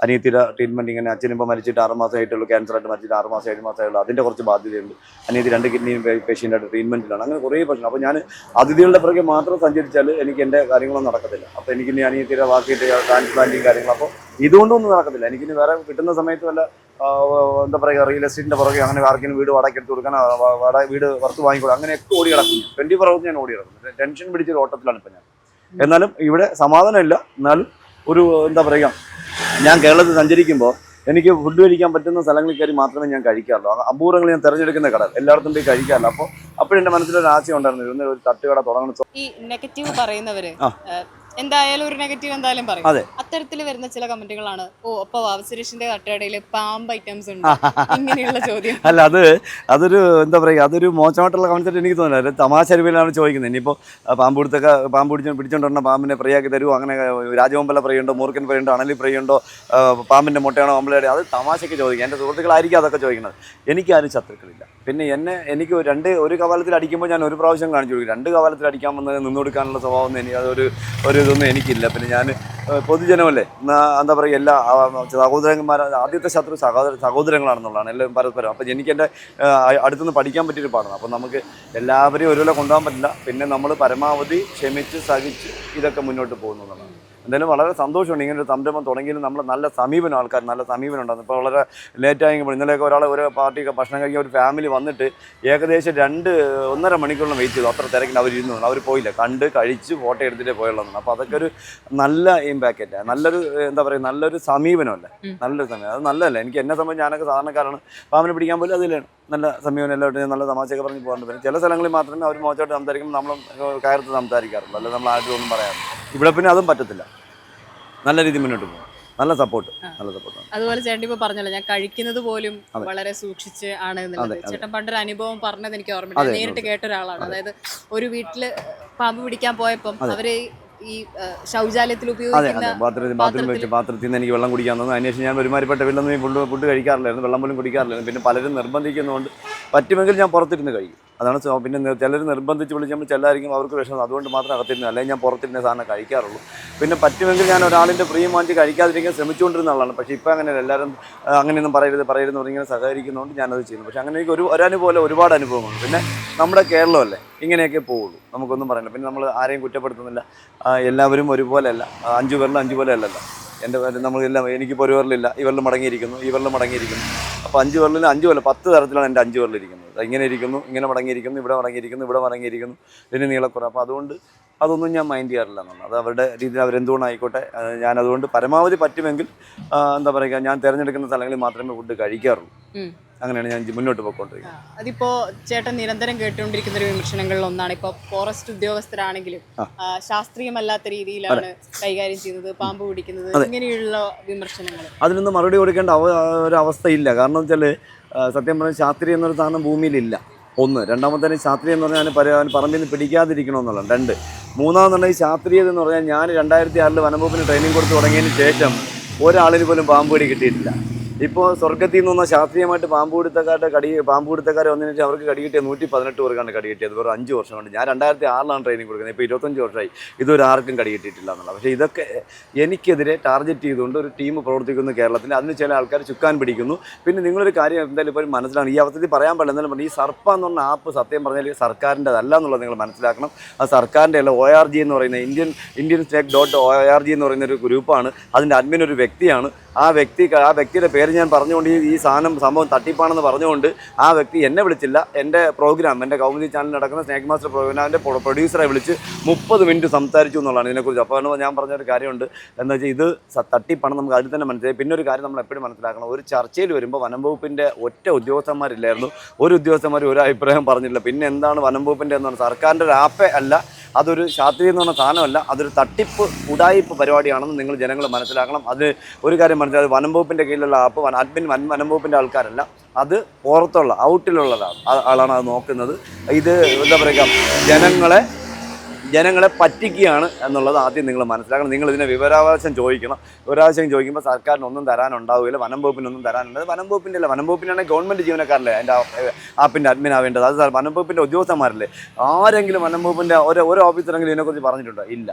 അനിയത്തിയുടെ ട്രീറ്റ്മെൻറ്റ് ഇങ്ങനെ അച്ഛനിപ്പോൾ മരിച്ചിട്ട് 6 മാസമായിട്ടുള്ളൂ, ക്യാൻസറായിട്ട് മരിച്ചിട്ട് 6 മാസം 7 മാസമായുള്ളൂ. അതിൻ്റെ കുറച്ച് ബാധ്യതയുണ്ട്. അനിയത്തി 2 കിഡ്നി പേഷ്യൻ്റായിട്ട് ട്രീറ്റ്മെൻറ്റിലാണ്. അങ്ങനെ കുറേ പ്രശ്നം. അപ്പോൾ ഞാൻ അതിഥികളുടെ പുറകെ മാത്രം സഞ്ചരിച്ചാൽ എനിക്ക് എൻ്റെ കാര്യങ്ങളൊന്നും നടക്കത്തില്ല. അപ്പോൾ എനിക്കിനി അനിയത്തിയുടെ ബാക്കിയിട്ട് ട്രാൻസ്പ്ലാന്റിങ് കാര്യങ്ങൾ, അപ്പോൾ ഇതുകൊണ്ടൊന്നും നടക്കത്തില്ല. എനിക്കിനി വേറെ കിട്ടുന്ന സമയത്ത് വല്ല എന്താ പറയുക റിയൽ എസ്റ്റേറ്റിൻ്റെ പുറകെ അങ്ങനെ ആർക്കും വീട് വാടക എടുത്ത് കൊടുക്കാൻ, വീട് പുറത്ത് വാങ്ങിക്കൊടുക്കും, അങ്ങനെയൊക്കെ ഓടി കിടക്കുന്നു. 24 hours ഞാൻ ഓടി കിടക്കുന്നു. ടെൻഷൻ പിടിച്ചൊരു ഓട്ടത്തിലാണ് ഇപ്പം ഞാൻ. എന്നാലും ഇവിടെ സമാധാനമില്ല. എന്നാലും ഒരു എന്താ പറയുക, ഞാൻ കേരളത്തിൽ സഞ്ചരിക്കുമ്പോൾ എനിക്ക് ഫുഡ് കഴിക്കാൻ പറ്റുന്ന സ്ഥലങ്ങളിൽ കയറി മാത്രമേ ഞാൻ കഴിക്കാറുള്ളൂ. അപൂർവങ്ങൾ ഞാൻ തിരഞ്ഞെടുക്കുന്ന കട എല്ലായിടത്തും പോയി കഴിക്കാറില്ല. അപ്പോൾ അപ്പോഴെൻ്റെ മനസ്സിലൊരു ആശയം ഉണ്ടായിരുന്നു, ഒരു തട്ടുകട തുടങ്ങണം. ഈ നെഗറ്റീവ് പറയുന്നവര് എന്തായാലും ഒരു നെഗറ്റീവ് എന്തായാലും പറയും. അതെ. അത്തരത്തിൽ വരുന്ന ചില കമന്റുകളാണ്, ഓ അപ്പൊ വാവസുരേഷിന്റെ തട്ടുകടയിൽ പാമ്പ് ഐറ്റംസ് ഉണ്ട്, ഇങ്ങനെയുള്ള ചോദ്യം. അല്ല, അതൊരു എന്താ പറയുക, അതൊരു മോശമായിട്ടുള്ള കൺസെപ്റ്റ് എനിക്ക് തോന്നുന്നില്ല. തമാശ രൂപയിലാണ് ചോദിക്കുന്നത്. ഇനിയിപ്പോൾ പാമ്പ് പിടിച്ചോണ്ടിരുന്ന പാമ്പിനെ ഫ്രീ ആക്കി തരുമോ, അങ്ങനെ രാജവമ്പല ഫ്രൈ ഉണ്ടോ, മൂർക്കൻ ഫ്രൈ ഉണ്ടോ, അണലി ഫ്രൈ ഉണ്ടോ, പാമ്പിൻ്റെ മുട്ടയാണോ ഓംലേറ്റ്, അത് തമാശയ്ക്ക് ചോദിക്കുക. എൻ്റെ സുഹൃത്തുക്കളായിരിക്കും അതൊക്കെ ചോദിക്കുന്നത്. എനിക്കാരും ശത്രുക്കളില്ല. പിന്നെ എനിക്ക് ഒരു കവാലത്തിൽ അടിക്കുമ്പോൾ ഞാൻ ഒരു പ്രാവശ്യം കാണിച്ചു കൊടുക്കും. 2 കവാലത്തിൽ അടിക്കാൻ വന്നത് നിന്ന് കൊടുക്കാനുള്ള സ്വഭാവം ഒരു ഇതൊന്നും എനിക്കില്ല. പിന്നെ ഞാൻ പൊതുജനമല്ലേ, എന്താ പറയുക, എല്ലാ സഹോദരന്മാർ, ആദ്യത്തെ ശത്രു സഹോദരങ്ങളാണെന്നുള്ളതാണ് എല്ലാവരും പരസ്പരം. അപ്പം എനിക്ക് എൻ്റെ അടുത്തുനിന്ന് പഠിക്കാൻ പറ്റിയൊരു പാടാണ്. അപ്പം നമുക്ക് എല്ലാവരെയും ഒരുപോലെ കൊണ്ടുപോകാൻ പറ്റില്ല. പിന്നെ നമ്മൾ പരമാവധി ക്ഷമിച്ച് സഹിച്ച് ഇതൊക്കെ മുന്നോട്ട് പോകുന്നതാണ്. എന്തായാലും വളരെ സന്തോഷമുണ്ട് ഇങ്ങനെ ഒരു സംരംഭം തുടങ്ങിയാലും. നമ്മൾ നല്ല സമീപനം, ആൾക്കാർ നല്ല സമീപനം ഉണ്ടാകുന്നു. ഇപ്പോൾ വളരെ ലേറ്റായെങ്കിൽ ഇന്നലെയൊക്കെ ഒരു പാർട്ടിക്ക് ഭക്ഷണം കഴിക്കാൻ ഒരു ഫാമിലി വന്നിട്ട് ഏകദേശം 1.5 മണിക്കൂറിലും വെയിറ്റ് ചെയ്തു. അത്ര തിരക്കിൽ അവർ പോയില്ല, കണ്ട് കഴിച്ച് ഫോട്ടോ എടുത്തിട്ടേ പോയുള്ളതാണ്. അപ്പോൾ അതൊക്കെ ഒരു നല്ല ഇമ്പാക്റ്റ്, നല്ലൊരു എന്താ പറയുക, നല്ലൊരു സമീപനമല്ലേ, നല്ലൊരു സമീപനം. അത് നല്ലതല്ല. എന്നെ സംബന്ധിച്ച് ഞാനൊക്കെ സാധാരണക്കാരാണ്, പാമ്പിനെ പിടിക്കാൻ പോലും അതിലാണ് നല്ല സമീപനം. എല്ലാവരും നല്ല തമാശയൊക്കെ പറഞ്ഞ് പോകാറുണ്ട്. പിന്നെ ചില സ്ഥലങ്ങളിൽ മാത്രമേ അവർ മോശമായിട്ട് സംസാരിക്കുമ്പോൾ നമ്മൾ കയർത്ത് സംസാരിക്കാറുള്ളൂ, അല്ലെങ്കിൽ നമ്മൾ ആരും ഒന്നും പറയാറില്ല. ഇവിടെ പിന്നെ അതും പറ്റത്തില്ല. നല്ല രീതിയിൽ മുന്നോട്ട് പോകും. നല്ല സപ്പോർട്ട്. അതുപോലെ ചേട്ടൻ ഇപ്പോൾ പറഞ്ഞല്ലോ, ഞാൻ കഴിക്കുന്നത് പോലും വളരെ സൂക്ഷിച്ച് ആണ് എന്നുള്ളത്. ചേട്ടൻ പണ്ടൊരു അനുഭവം പറഞ്ഞത് എനിക്ക് ഓർമ്മയില്ല. നേരിട്ട് കേട്ട ഒരാളാണ്. അതായത് ഒരു വീട്ടില് പാമ്പ് പിടിക്കാൻ പോയപ്പം അവര് ഈ ശൗചാലയത്തിൽ ഉപയോഗിക്കുന്ന പാത്രത്തിൽ നിന്ന് എനിക്ക് വെള്ളം കുടിക്കാൻ തോന്നുന്നു. അതിനുശേഷം ഞാൻ ഒരുമാതിരിപ്പെട്ട വീട്ടിലൊന്നും ഫുഡ് കഴിക്കാറില്ലായിരുന്നു, വെള്ളം പോലും കുടിക്കാറില്ലായിരുന്നു. പിന്നെ പലരും നിർബന്ധിക്കുന്നതുകൊണ്ട് പറ്റുമെങ്കിൽ ഞാൻ പുറത്തിരുന്ന് കഴിക്കും. അതാണ്. പിന്നെ ചിലർ നിർബന്ധിച്ച് വിളിക്കുമ്പോൾ ചിലരായിരിക്കും അവർക്ക് വിഷമം, അതുകൊണ്ട് മാത്രം അകത്തിരുന്ന്, അല്ലെങ്കിൽ ഞാൻ പുറത്തിരുന്ന സാധനം കഴിക്കാറുള്ളൂ. പിന്നെ പറ്റുമെങ്കിൽ ഞാൻ ഒരാളിൻ്റെ പ്രിയ വാങ്ങിച്ച് കഴിക്കാതിരിക്കാൻ ശ്രമിച്ചുകൊണ്ടിരുന്ന ആളാണ്. പക്ഷേ ഇപ്പോൾ അങ്ങനെയല്ല. എല്ലാവരും അങ്ങനെയൊന്നും പറയരുതെന്ന് പറഞ്ഞിങ്ങനെ സഹകരിക്കുന്നതുകൊണ്ട് ഞാനത് ചെയ്യുന്നു. പക്ഷേ അങ്ങനെ എനിക്ക് ഒരനുഭവം ഒരുപാട് അനുഭവങ്ങളുണ്ട്. പിന്നെ നമ്മുടെ കേരളമല്ലേ, ഇങ്ങനെയൊക്കെ പോവുള്ളൂ, നമുക്കൊന്നും പറയില്ല. പിന്നെ നമ്മൾ ആരെയും കുറ്റപ്പെടുത്തുന്നില്ല. എല്ലാവരും ഒരുപോലെയല്ല, 5 പേരിലും 5 പോലെ അല്ലല്ലോ. നമ്മളെല്ലാം എനിക്കിപ്പോൾ ഒരു വിരലില്ല, ഈ വിരൽ മടങ്ങിയിരിക്കുന്നു, ഈ വിരൽ മടങ്ങിയിരിക്കുന്നു. അപ്പോൾ 5 വിരലിൽ 5 പോലെ 10 തരത്തിലാണ് എൻ്റെ 5 വിരലിരിക്കുന്നത്. ഇങ്ങനെ ഇരിക്കുന്നു, ഇങ്ങനെ മടങ്ങിയിരിക്കുന്നു, ഇവിടെ മടങ്ങിയിരിക്കുന്നു, ഇവിടെ മടങ്ങിയിരിക്കുന്നു, ഇതിന് നീളക്കുറവ്. അപ്പോൾ അതുകൊണ്ട് അതൊന്നും ഞാൻ മൈൻഡ് ചെയ്യാറില്ല എന്നുള്ളത്. അത് അവരുടെ രീതിയിൽ അവരെന്തുകൊണ്ടായിക്കോട്ടെ. ഞാനതുകൊണ്ട് പരമാവധി പറ്റുമെങ്കിൽ എന്താ പറയുക, ഞാൻ തിരഞ്ഞെടുക്കുന്ന സ്ഥലങ്ങളിൽ മാത്രമേ ഫുഡ് കഴിക്കാറുള്ളൂ. അങ്ങനെയാണ് ഞാൻ മുന്നോട്ട് പോയിക്കൊണ്ടിരിക്കുന്നത്. അതിപ്പോ ചേട്ടൻ നിരന്തരം കേട്ടുകൊണ്ടിരിക്കുന്ന ഒരു വിമർശനങ്ങളിൽ ഒന്നാണ്, ഇപ്പോൾ ഫോറസ്റ്റ് ഉദ്യോഗസ്ഥരാണെങ്കിലും ശാസ്ത്രീയമല്ലാത്ത രീതിയിലാണ് കൈകാര്യം ചെയ്യുന്നത്, പാമ്പ് പിടിക്കുന്നത്, ഇങ്ങനെയുള്ള വിമർശനങ്ങൾ. അതിനൊന്നും മറുപടി കൊടുക്കേണ്ട ഒരു അവസ്ഥയില്ല. കാരണം വെച്ചാൽ സത്യം പറഞ്ഞാൽ ശാസ്ത്രീയം എന്നൊരു സാധനം ഭൂമിയിലില്ല. 1. രണ്ടാമത്തെ ശാസ്ത്രീയം എന്ന് പറഞ്ഞാൽ പറമ്പിൽ നിന്ന് പിടിക്കാതിരിക്കണമെന്നുള്ളത്. 2. മൂന്നാമെന്നുണ്ടെങ്കിൽ ശാസ്ത്രീയത എന്ന് പറഞ്ഞാൽ ഞാൻ 2006 വനംവകുപ്പിന് ട്രെയിനിങ് കൊടുത്ത് തുടങ്ങിയതിന് ശേഷം ഒരാളിന് പോലും പാമ്പ് കടി കിട്ടിയിട്ടില്ല. ഇപ്പോൾ സ്വർഗത്തിൽ നിന്ന് ശാസ്ത്രീയമായിട്ട് പാമ്പ് പിടുത്തക്കാരെ വന്നതിന് അവർക്ക് കടി കിട്ടിയ 118 പേർക്കാണ് കടി കിട്ടിയത്. വെറും 5 വർഷം കൊണ്ട്. ഞാൻ 2006 ട്രെയിനിങ് കൊടുക്കുന്നത്. ഇപ്പോൾ 25 വർഷമായി ഇതൊരു ആർക്കും കടി കിട്ടിയിട്ടില്ല എന്നുള്ളത്. പക്ഷേ ഇതൊക്കെ എനിക്കെതിരെ ടാർഗറ്റ് ചെയ്തുകൊണ്ട് ഒരു ടീം പ്രവർത്തിക്കുന്നു കേരളത്തിൽ. അതിന് ചില ആൾക്കാർ ചുക്കാൻ പിടിക്കുന്നു. പിന്നെ നിങ്ങളൊരു കാര്യം എന്തായാലും ഇപ്പോൾ മനസ്സിലാണ്, ഈ അവസ്ഥയിൽ പറയാൻ പാടില്ല, എന്നാലും പറഞ്ഞു, ഈ സർപ്പ എന്ന് പറഞ്ഞ ആപ്പ് സത്യം പറഞ്ഞാൽ സർക്കാരിൻ്റെതല്ല എന്നുള്ളത് നിങ്ങൾ മനസ്സിലാക്കണം. അത് സർക്കാരിൻ്റെ അല്ല. ORG എന്ന് പറയുന്ന ഇന്ത്യൻ Snake.org എന്ന് പറയുന്ന ഒരു ഗ്രൂപ്പാണ്. അതിൻ്റെ അഡ്മിൻ ഒരു വ്യക്തിയാണ്. ആ വ്യക്തിയുടെ പേര് ഞാൻ പറഞ്ഞുകൊണ്ട് ഈ സംഭവം തട്ടിപ്പാണെന്ന് പറഞ്ഞുകൊണ്ട് ആ വ്യക്തി എന്നെ വിളിച്ചില്ല. എൻ്റെ എൻ്റെ കൗമുദി ചാനലിൽ നടക്കുന്ന സ്നേക് മാസ്റ്റർ പ്രോഗ്രാമിൻ്റെ പ്രൊഡ്യൂസറെ വിളിച്ച് 30 മിനിറ്റ് സംസാരിച്ചു എന്നുള്ളതാണ് ഇതിനെക്കുറിച്ച്. അപ്പോൾ ഞാൻ പറഞ്ഞൊരു കാര്യമുണ്ട്, എന്താ വെച്ചാൽ ഇത് തട്ടിപ്പാണെന്ന് നമുക്ക് അതിൽ തന്നെ മനസ്സിലായി. പിന്നെ ഒരു കാര്യം നമ്മൾ എപ്പോഴും മനസ്സിലാക്കണം, ഒരു ചർച്ചയിൽ വരുമ്പോൾ വനം വകുപ്പിൻ്റെ ഒറ്റ ഉദ്യോഗസ്ഥന്മാരില്ലായിരുന്നു. ഒരു ഉദ്യോഗസ്ഥന്മാർ ഒരു അഭിപ്രായം പറഞ്ഞില്ല. പിന്നെ എന്താണ് വനം വകുപ്പിൻ്റെ എന്നാണ്, സർക്കാരിൻ്റെ ഒരു ആപ്പേ അല്ല, അതൊരു ശാസ്ത്രീയം എന്ന് പറഞ്ഞ സാധനമല്ല, അതൊരു തട്ടിപ്പ് ഉടായിപ്പ് പരിപാടിയാണെന്ന് നിങ്ങൾ ജനങ്ങൾ മനസ്സിലാക്കണം. അത് ഒരു കാര്യം മനസ്സിലായത്, വനം വകുപ്പിൻ്റെ കീഴിലുള്ള ആപ്പ് അഡ്മിൻ വനം വകുപ്പിൻ്റെ ആൾക്കാരല്ല, അത് പുറത്തുള്ള ഔട്ടിലുള്ള ആളാണ് അത് നോക്കുന്നത്. ഇത് എന്താ പറയുക, ജനങ്ങളെ പറ്റിക്കുകയാണ് എന്നുള്ളത് ആദ്യം നിങ്ങൾ മനസ്സിലാക്കണം. നിങ്ങൾ ഇതിനെ വിവരാവകാശം ചോദിക്കണം. വിവരാവകാശം ചോദിക്കുമ്പോൾ സർക്കാരിന് ഒന്നും തരാനുണ്ടാവില്ല, വനം വകുപ്പിനൊന്നും തരാനുണ്ട്. വനം വകുപ്പിൻ്റെ അല്ല, വനം വകുപ്പിനാണെങ്കിൽ ഗവൺമെൻറ് ജീവനക്കാരല്ലേ അതിൻ്റെ ആപ്പിൻ്റെ അഡ്മിൻ ആവേണ്ടത്. അത് വനം വകുപ്പിൻ്റെ ഉദ്യോഗസ്ഥന്മാരല്ലേ. ആരെങ്കിലും വനം വകുപ്പിൻ്റെ ഒരു ഓഫീസറെങ്കിലും ഇതിനെക്കുറിച്ച് പറഞ്ഞിട്ടുണ്ടോ? ഇല്ല,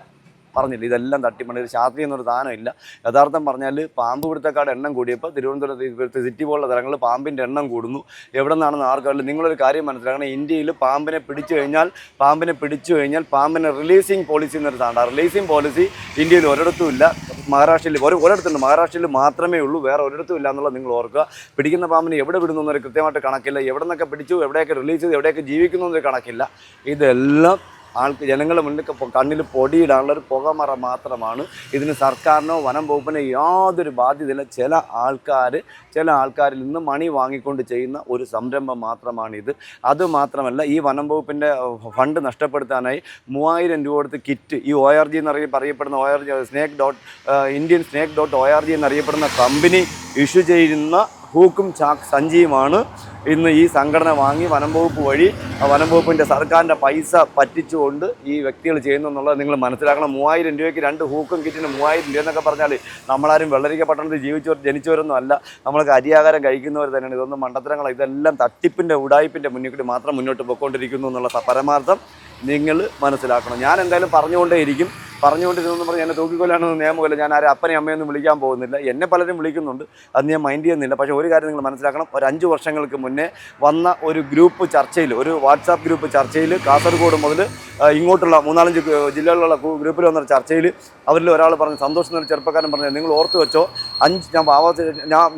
പറഞ്ഞില്ല. ഇതെല്ലാം തട്ടിപ്പണി. ഒരു ശാസ്ത്രീയം എന്നൊരു സാധനം ഇല്ല. യഥാർത്ഥം പറഞ്ഞാൽ പാമ്പ് പിടുത്തക്കാരുടെ എണ്ണം കൂടിയപ്പോൾ തിരുവനന്തപുരത്ത് സിറ്റി പോലുള്ള സ്ഥലങ്ങളിൽ പാമ്പിൻ്റെ എണ്ണം കൂടുന്നു. എവിടെ നിന്നാണെന്ന് ആർക്കറിയില്ല. നിങ്ങളൊരു കാര്യം മനസ്സിലാക്കണം, ഇന്ത്യയിൽ പാമ്പിനെ പിടിച്ചു കഴിഞ്ഞാൽ പാമ്പിനെ റിലീസിങ് പോളിസി എന്നൊരു സാധനം. റിലീസിങ് പോളിസി ഇന്ത്യയിൽ ഒരിടത്തും ഇല്ല. മഹാരാഷ്ട്രയിൽ ഒരിടത്തുണ്ട്, മഹാരാഷ്ട്രയിൽ മാത്രമേ ഉള്ളൂ, വേറെ ഒരിടത്തും ഇല്ല എന്നുള്ളത് നിങ്ങൾ ഓർക്കുക. പിടിക്കുന്ന പാമ്പിനെ എവിടെ വിടുന്നു എന്നൊരു കൃത്യമായിട്ട് കണക്കില്ല. എവിടെ നിന്നൊക്കെ പിടിച്ചു, എവിടെയൊക്കെ റിലീസ് ചെയ്തു, എവിടെയൊക്കെ ജീവിക്കുന്നു എന്നൊരു കണക്കില്ല. ഇതെല്ലാം ജനങ്ങളുടെ മുന്നിൽ കണ്ണിൽ പൊടിയിടാനുള്ള ഒരു പുകമറ മാത്രമാണ്. ഇതിന് സർക്കാരിനോ വനം വകുപ്പിനോ യാതൊരു ബാധ്യതയില്ല. ചില ആൾക്കാരിൽ നിന്ന് മണി വാങ്ങിക്കൊണ്ട് ചെയ്യുന്ന ഒരു സംരംഭം മാത്രമാണിത്. അതുമാത്രമല്ല, ഈ വനം വകുപ്പിൻ്റെ ഫണ്ട് നഷ്ടപ്പെടുത്താനായി 3000 രൂപ കൊടുത്ത് കിറ്റ് ഈ ORG എന്നറിയപ്പെടുന്ന ഇന്ത്യൻ snake.org എന്നറിയപ്പെടുന്ന കമ്പനി ഇഷ്യൂ ചെയ്യുന്ന ഹൂക്കും സഞ്ചിയുമാണ് ഇന്ന് ഈ സംഘടന വാങ്ങി വനം വകുപ്പ് വഴി വനം വകുപ്പിൻ്റെ സർക്കാരിൻ്റെ പൈസ പറ്റിച്ചുകൊണ്ട് ഈ വ്യക്തികൾ ചെയ്യുന്നു എന്നുള്ളത് നിങ്ങൾ മനസ്സിലാക്കണം. 3000 രൂപയ്ക്ക് 2 ഹൂക്കും കിറ്റിന് 3000 രൂപ എന്നൊക്കെ പറഞ്ഞാൽ നമ്മളാരും വെള്ളരിക്ക പട്ടണത്തിൽ ജനിച്ചവരൊന്നും അല്ല. നമ്മൾക്ക് അരിയാഹാരം കഴിക്കുന്നവർ തന്നെയാണ്. ഇതൊന്നും മണ്ടത്തരങ്ങൾ, ഇതെല്ലാം തട്ടിപ്പിൻ്റെ ഉടായിപ്പിൻ്റെ മുന്നിൽ മാത്രം മുന്നോട്ട് പോയിക്കൊണ്ടിരിക്കുന്നു എന്നുള്ള പരമാർത്ഥം നിങ്ങൾ മനസ്സിലാക്കണം. ഞാൻ എന്തായാലും പറഞ്ഞുകൊണ്ടിരുന്നെന്ന് പറഞ്ഞ് എന്നെ തൂക്കിക്കൊല്ലാനൊന്നും നിയമമില്ല. ഞാൻ ആരും അപ്പനെയും അമ്മയൊന്നും വിളിക്കാൻ പോകുന്നില്ല. എന്നെ പലരും വിളിക്കുന്നുണ്ട്, അത് ഞാൻ മൈൻഡ് ചെയ്യുന്നില്ല. പക്ഷേ ഒരു കാര്യം നിങ്ങൾ മനസ്സിലാക്കണം, ഒരു 5 വർഷങ്ങൾക്ക് മുന്നേ വന്ന ഒരു ഗ്രൂപ്പ് ചർച്ചയിൽ, ഒരു വാട്സാപ്പ് ഗ്രൂപ്പ് ചർച്ചയിൽ, കാസർഗോഡ് മുതൽ ഇങ്ങോട്ടുള്ള 3-4 ജില്ലകളിലുള്ള ഗ്രൂപ്പിൽ വന്ന ചർച്ചയിൽ അവരിൽ ഒരാൾ പറഞ്ഞു, സന്തോഷം എന്നൊരു ചെറുപ്പക്കാരൻ പറഞ്ഞു, നിങ്ങൾ ഓർത്ത് വെച്ചോ,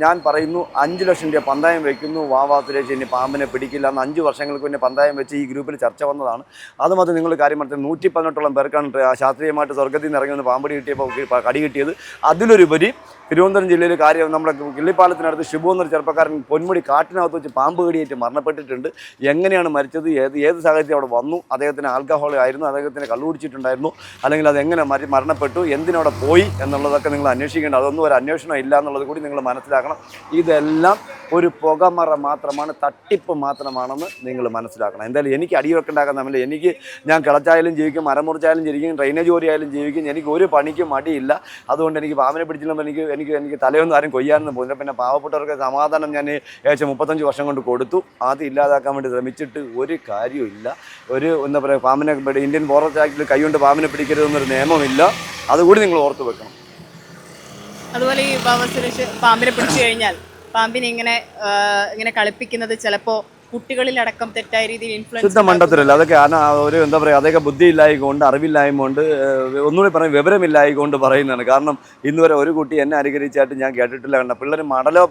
ഞാൻ പറയുന്നു 5 ലക്ഷം രൂപ പന്തായം വയ്ക്കുന്നു, വാവാ സുരേഷ് ഇനി പാമ്പിനെ പിടിക്കില്ല എന്ന് 5 വർഷങ്ങൾക്ക് മുന്നേ പന്തായം വെച്ച് ഈ ഗ്രൂപ്പിൽ ചർച്ച വന്നതാണ്. അതുമത് നിങ്ങൾ കാര്യം മനസ്സിൽ 118ഓളം പേർക്കാണ് ശാസ്ത്രീയമായിട്ട് സ്വർഗത്തിൽ നിന്ന് ഇറങ്ങി വന്ന് പാമ്പ് കടി കിട്ടിയത്. അതിലൊരുപരി തിരുവനന്തപുരം ജില്ലയിൽ നമ്മുടെ കിള്ളിപ്പാലത്തിനടുത്ത് ഷിബു എന്നൊരു ചെറുപ്പക്കാരൻ പൊന്മുടി കാട്ടിനകത്ത് വെച്ച് പാമ്പ് കടിയേറ്റ് മരണപ്പെട്ടിട്ടുണ്ട്. എങ്ങനെയാണ് മരിച്ചത്, ഏത് സാഹചര്യം അവിടെ വന്നു, അദ്ദേഹത്തിന് ആൽക്കഹോൾ ആയിരുന്നു, അദ്ദേഹത്തിന് കള്ളു കുടിച്ചിട്ടുണ്ടായിരുന്നു, അല്ലെങ്കിൽ അതെങ്ങനെ മരണപ്പെട്ടു, എന്തിനവിടെ പോയി എന്നുള്ളതൊക്കെ നിങ്ങൾ അന്വേഷിക്കേണ്ട. അതൊന്നും ഒരു അന്വേഷണം ഇല്ല എന്നുള്ളത് കൂടി നിങ്ങൾ മനസ്സിലാക്കണം. ഇതെല്ലാം ഒരു പുകമറ മാത്രമാണ്, തട്ടിപ്പ് മാത്രമാണെന്ന് നിങ്ങൾ മനസ്സിലാക്കണം. എന്തായാലും എനിക്ക് അടിയൊക്കെ ഉണ്ടാക്കാൻ തമ്മിൽ ഞാൻ കിളച്ചായാലും ജീവിക്കും, മരം മുറിച്ചായാലും ജീവിക്കും, ഡ്രെയിനേജ് ജോലിയായാലും ജീവിക്കും. എനിക്ക് ഒരു പണിക്കും മടിയില്ല. അതുകൊണ്ട് എനിക്ക് പാമ്പിനെ പിടിച്ചില്ലെങ്കിൽ എനിക്ക് തലയൊന്നും ആരും കൊയ്യാനൊന്നും പോകുന്നില്ല. പിന്നെ പാവപ്പെട്ടവർക്ക് സമാധാനം ഞാൻ ഏകദേശം 35 വർഷം കൊണ്ട് കൊടുത്തു. അത് ഇല്ലാതാക്കാൻ വേണ്ടി ശ്രമിച്ചിട്ട് ഒരു കാര്യമില്ല. എന്താ പറയുക, പാമ്പിനെ ഇന്ത്യൻ ഫോറസ്റ്റ് ആക്ടിൽ കൈകൊണ്ട് പാമ്പിനെ പിടിക്കരുതെന്നൊരു നിയമമില്ല. അതുകൂടി നിങ്ങൾ ഓർത്ത് വെക്കണം. അതുപോലെ ഈ സുരേഷ് പാമ്പിനെ പിടിച്ചു കഴിഞ്ഞാൽ പാമ്പിനെ ഇങ്ങനെ കളിപ്പിക്കുന്നത് ചിലപ്പോൾ കുട്ടികളിലടക്കം തെറ്റായ രീതിയിൽ ഇൻഫ്ലുവൻസ് ശുദ്ധ മണ്ടത്തിലല്ല. അതൊക്കെ ഒരു എന്താ പറയുക, അതൊക്കെ ബുദ്ധിയില്ലായിക്കൊണ്ട്, അറിവില്ലായ്മ കൊണ്ട്, ഒന്നുകൂടി പറഞ്ഞാൽ വിവരമില്ലായിക്കൊണ്ട് പറയുന്നതാണ്. കാരണം ഇന്ന് വരെ ഒരു കുട്ടി എന്നെ അനുകരിച്ചായിട്ട് ഞാൻ കേട്ടിട്ടില്ല. കണ്ട പിള്ളേർ മടലോ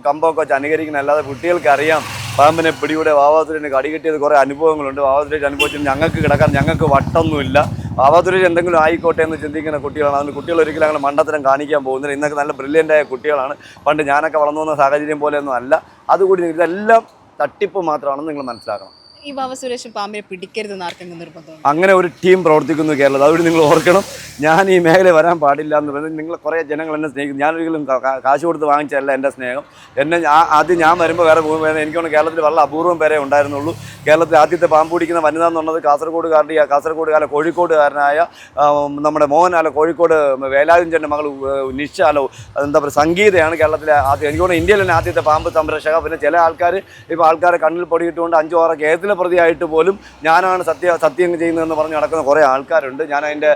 കമ്പൊക്കെ വെച്ച് അനുകരിക്കണം. അല്ലാതെ കുട്ടികൾക്ക് അറിയാം പാമ്പിനെ പിടിയുടെ വാവാസുരേഷിന് കടി കിട്ടിയത് കുറേ അനുഭവങ്ങളുണ്ട്. വാവാസുരേഷ് അനുഭവിച്ചിട്ട് ഞങ്ങൾക്ക് വട്ടൊന്നുമില്ല. വാവാസുരേഷ് എന്തെങ്കിലും ആയിക്കോട്ടെ എന്ന് ചിന്തിക്കുന്ന കുട്ടികളാണ്. അതിന് കുട്ടികൾ ഒരിക്കലും അങ്ങനെ മണ്ടത്തരം കാണിക്കാൻ പോകുന്നില്ല. ഇന്നൊക്കെ നല്ല ബ്രില്യൻ്റായ കുട്ടികളാണ്. പണ്ട് ഞാനൊക്കെ വളർന്നു വന്ന സാഹചര്യം പോലെയൊന്നും അല്ല. അതുകൂടി ഇതെല്ലാം തട്ടിപ്പ് മാത്രമാണെന്ന് നിങ്ങൾ മനസ്സിലാക്കണം. ഈ സുരേഷ് പാമ്പിനെ പിടിക്കരുതെന്ന് ആർക്കെങ്കിലും നിർബന്ധം? അങ്ങനെ ഒരു ടീം പ്രവർത്തിക്കുന്നു കേരളത്തിൽ. അതുകൊണ്ട് നിങ്ങൾ ഓർക്കണം, ഞാൻ ഈ മേഖല വരാൻ പാടില്ല എന്ന് പറയുന്നത്. നിങ്ങൾ കുറേ ജനങ്ങൾ എന്നെ സ്നേഹിക്കും. ഞാനൊരിക്കലും കാശ് കൊടുത്ത് വാങ്ങിച്ചല്ല എൻ്റെ സ്നേഹം. ആദ്യം ഞാൻ വരുമ്പോൾ വേറെ എനിക്കൊന്ന് കേരളത്തിൽ വളരെ അപൂർവം പേരെ ഉണ്ടായിരുന്നുള്ളൂ. കേരളത്തിൽ ആദ്യത്തെ പാമ്പ് പിടിക്കുന്ന വനിത എന്ന് പറഞ്ഞത് കാസർഗോഡുകാരൻ കോഴിക്കോടുകാരനായ നമ്മുടെ മോഹൻലാൽ, കോഴിക്കോട് വേലായുധൻ്റെ മകൾ നിഷ, എന്താ പറയുക, സംഗീതയാണ് കേരളത്തിലെ ആദ്യം, എനിക്ക് തോന്നുന്നു ഇന്ത്യയിൽ തന്നെ ആദ്യത്തെ പാമ്പ് സംരക്ഷക. പിന്നെ ചില ആൾക്കാരെ കണ്ണിൽ പൊടിയിട്ടുകൊണ്ട് 5-6 കേസിലെ പ്രതിയായിട്ട് പോലും ഞാനാണ് സത്യം ചെയ്യുന്നതെന്ന് പറഞ്ഞ് നടക്കുന്ന കുറേ ആൾക്കാരുണ്ട്. ഞാൻ അതിൻ്റെ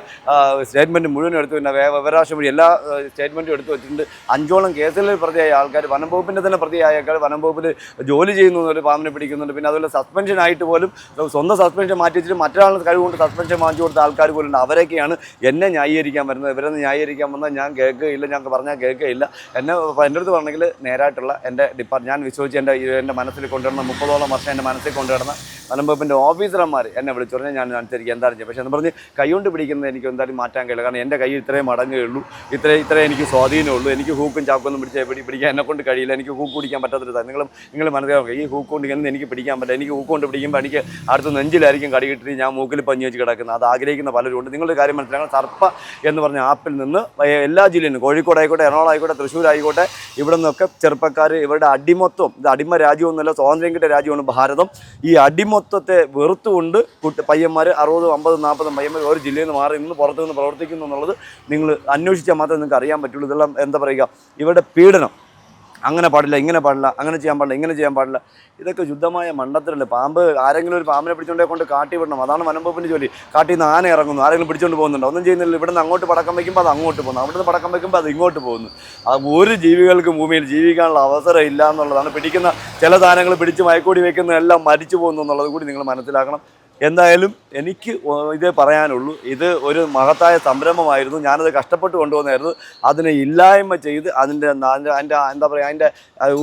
സ്റ്റേറ്റ്മെൻറ്റ് മുഴുവൻ എടുത്തു, പിന്നെ വിവരാവകാശം വഴി എല്ലാ സ്റ്റേറ്റ്മെൻറ്റും എടുത്തു വെച്ചിട്ടുണ്ട്. 5ഓളം കേസിൽ പ്രതിയായ ആൾക്കാർ, വനം വകുപ്പിൻ്റെ തന്നെ പ്രതിയായ ആൾക്കാർ വനം വകുപ്പിൽ ജോലി ചെയ്യുന്നവർ പാമ്പിനെ പിടിക്കുന്നുണ്ട്. പിന്നെ അതുപോലെ സസ്പെൻഷൻ ആയിട്ട് പോലും സ്വന്തം സസ്പെൻഷൻ മാറ്റി വെച്ചിട്ട് മറ്റൊരാളുടെ കഴിവുകൊണ്ട് സസ്പെൻഷൻ വാങ്ങിച്ചു കൊടുത്ത ആൾക്കാർ പോലും ഉണ്ട്. അവരൊക്കെയാണ് എന്നെ ന്യായീകരിക്കാൻ വരുന്നത്. ഇവരെന്ന് ന്യായീകരിക്കാൻ വന്നാൽ ഞാൻ കേൾക്കുകയില്ല, ഞങ്ങൾക്ക് പറഞ്ഞാൽ കേൾക്കുകയില്ല. എൻ്റെ അടുത്ത് പറഞ്ഞെങ്കിൽ നേരായിട്ടുള്ള ഞാൻ വിശ്വസിച്ച് എൻ്റെ മനസ്സിൽ കൊണ്ടുവരുന്ന 30ഓളം വർഷം എൻ്റെ മനസ്സിൽ കൊണ്ടുവരുന്ന വനം വകുപ്പിൻ്റെ ഓഫീസർമാർ എന്നെ വിളിച്ചു പറഞ്ഞാൽ ഞാൻ അനുസരിക്കുക, എന്താണെന്ന് ചെയ്യുക. പക്ഷേ എന്ന് പറഞ്ഞ് കൈകൊണ്ട് പിടിക്കുന്നത് എനിക്ക് എന്തായാലും മാറ്റാൻ കഴിയില്ല. കാരണം എൻ്റെ കൈ ഇത്രയും മടങ്ങുകയുള്ളൂ, ഇത്രയും എനിക്ക് സ്വാധീനമുള്ളൂ. എനിക്ക് ഹൂക്കും ചാക്കൊന്നും പിടിക്കാൻ എന്നെക്കൊണ്ട് കഴിയില്ല. എനിക്ക് ഹൂക്ക് പിടിക്കാൻ പറ്റാത്തൊരു നിങ്ങൾ മനസ്സിലാക്കുക. ഈ ഹൂക്ക് കൊണ്ട് ഇങ്ങനെ എനിക്ക് പിടിക്കാൻ പറ്റില്ല. എനിക്ക് ഹൂക്ക് കൊണ്ട് പിടിക്കുമ്പോൾ എനിക്ക് അടുത്ത നെഞ്ചിലായിരിക്കും കടി കിട്ടി ഞാൻ മൂക്കിൽ പഞ്ഞി വെച്ച് കിടക്കുന്നത്. അത് ആഗ്രഹിക്കുന്ന പലരും ഉണ്ട്. നിങ്ങളുടെ കാര്യം മനസ്സിലാക്കണം. സർപ്പ എന്ന് പറഞ്ഞ ആപ്പിൽ നിന്ന് എല്ലാ ജില്ലയിലും, കോഴിക്കോട് ആയിക്കോട്ടെ, എറണാകുളം ആയിക്കോട്ടെ, തൃശ്ശൂർ ആയിക്കോട്ടെ, ഇവിടെ നിന്നൊക്കെ ചെറുപ്പക്കാർ ഇവരുടെ അടിമത്വം, ഇത് അടിമ രാജ്യമൊന്നുമല്ല, സ്വാതന്ത്ര്യം കിട്ടിയ രാജ്യമാണ് ഭാരതം. ഈ അടിമത്വത്തെ വെറുത്തുകൊണ്ട് പയ്യന്മാർ 60, 50, 40 പയ്യന്മാർ ഒരു ജില്ലയിൽ നിന്ന് മാറി നിന്ന് പുറത്തു നിന്ന് പ്രവർത്തിക്കുന്നു എന്നുള്ളത് നിങ്ങൾ അന്വേഷിച്ചാൽ മാത്രമേ നിങ്ങൾക്ക് അറിയാൻ പറ്റുള്ളൂ. ഇതെല്ലാം എന്താ പറയുക, ഇവരുടെ പീഡനം. അങ്ങനെ പാടില്ല, ഇങ്ങനെ പാടില്ല, അങ്ങനെ ചെയ്യാൻ പാടില്ല, ഇങ്ങനെ ചെയ്യാൻ പാടില്ല. ഇതൊക്കെ ശുദ്ധമായ മണ്ടത്തരല്ലേ. ആരെങ്കിലും ഒരു പാമ്പിനെ പിടിച്ചുകൊണ്ടേ കൊണ്ട് കാട്ടി വിടണം. അതാണ് വനം വകുപ്പിൻ്റെ ജോലി. കാട്ടിൽ നിന്ന് ആന ഇറങ്ങുന്നു, ആരെങ്കിലും പിടിച്ചുകൊണ്ട് പോകുന്നുണ്ടോ? ഒന്നും ചെയ്യുന്നില്ല. ഇവിടെ നിന്ന് അങ്ങോട്ട് പടക്കം വയ്ക്കുമ്പോൾ അത് അങ്ങോട്ട് പോകുന്നു, അവിടെ നിന്ന് പടക്കം വയ്ക്കുമ്പോൾ അത് ഇങ്ങോട്ട് പോകുന്നു. ഒരു ജീവികൾക്കും ഭൂമിയിൽ ജീവിക്കാനുള്ള അവസരം ഇല്ല എന്നുള്ളതാണ്. പിടിക്കുന്ന ചില സാധനങ്ങൾ പിടിച്ച് മയക്കൂടി വയ്ക്കുന്നതെല്ലാം മരിച്ചു പോകുന്നു എന്നുള്ളത് കൂടി നിങ്ങൾ മനസ്സിലാക്കണം. എന്തായാലും എനിക്ക് ഇതേ പറയാനുള്ളൂ, ഇത് ഒരു മഹത്തായ സംരംഭമായിരുന്നു. ഞാനത് കഷ്ടപ്പെട്ട് കൊണ്ടുവന്നായിരുന്നു. അതിനെ ഇല്ലായ്മ ചെയ്ത് അതിൻ്റെ എന്താ പറയുക, അതിൻ്റെ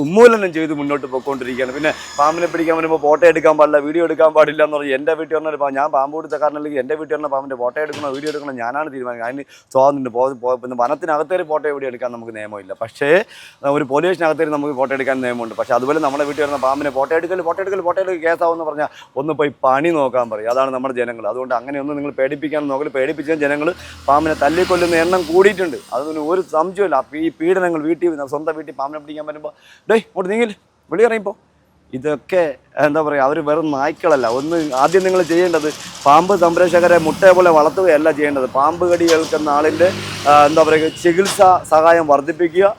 ഉന്മൂലനം ചെയ്ത് മുന്നോട്ട് പോയിക്കൊണ്ടിരിക്കുകയാണ്. പിന്നെ പാമ്പിനെ പിടിക്കാൻ വരുമ്പോൾ ഫോട്ടോ എടുക്കാൻ പാടില്ല, വീഡിയോ എടുക്കാൻ പാടില്ല എന്ന് പറഞ്ഞാൽ എൻ്റെ വീട്ടിൽ പറഞ്ഞാൽ ഞാൻ പാമ്പ് പിടുത്ത കാരണമല്ലെങ്കിൽ എൻ്റെ വീട്ടിൽ പറഞ്ഞാൽ പാമ്പിൻ്റെ ഫോട്ടോ എടുക്കണോ വീഡിയോ എടുക്കണോ ഞാനാണ് തീരുമാനിക്കുന്നത്. അതിന് സ്വാതന്ത്ര്യം പിന്നെ വനത്തിനകത്തേക്ക് ഫോട്ടോ വീഡിയോ എടുക്കാൻ നമുക്ക് നിയമമില്ല. പക്ഷേ ഒരു പോലീസിനകത്തേക്ക് നമുക്ക് ഫോട്ടോ എടുക്കാൻ നിയമമുണ്ട്. പക്ഷേ അതുപോലെ നമ്മുടെ വീട്ടിൽ വരുന്ന പാമ്പിനെ ഫോട്ടോ എടുക്കൽ കേസാവെന്ന് പറഞ്ഞാൽ ഒന്ന് പോയി പണി നോക്കാൻ പറയും. അതാണ് നമ്മുടെ ജനങ്ങൾ. അതുകൊണ്ട് അങ്ങനെയൊന്നും നിങ്ങൾ പേടിപ്പിക്കാൻ നോക്കല്. പേടിപ്പിച്ച ജനങ്ങൾ പാമ്പിനെ തല്ലിക്കൊല്ലുന്ന എണ്ണം കൂടിയിട്ടുണ്ട്. അതൊന്നും ഒരു സംശയമില്ല. ഈ പീഡനങ്ങൾ സ്വന്തം വീട്ടിൽ പാമ്പിനെ പിടിക്കാൻ വരുമ്പോൾ ഇങ്ങോട്ട് നീങ്ങില്ല വെളിയിറങ്ങിപ്പോൾ ഇതൊക്കെ എന്താ പറയുക, അവർ വെറും നായ്ക്കളല്ല. ആദ്യം നിങ്ങൾ ചെയ്യേണ്ടത് പാമ്പ് സംരക്ഷകരെ മുട്ടയെ പോലെ വളർത്തുകയല്ല ചെയ്യേണ്ടത്. പാമ്പ് കടി ഏൽക്കുന്ന ആളിൻ്റെ എന്താ പറയുക ചികിത്സാ സഹായം വർദ്ധിപ്പിക്കുക.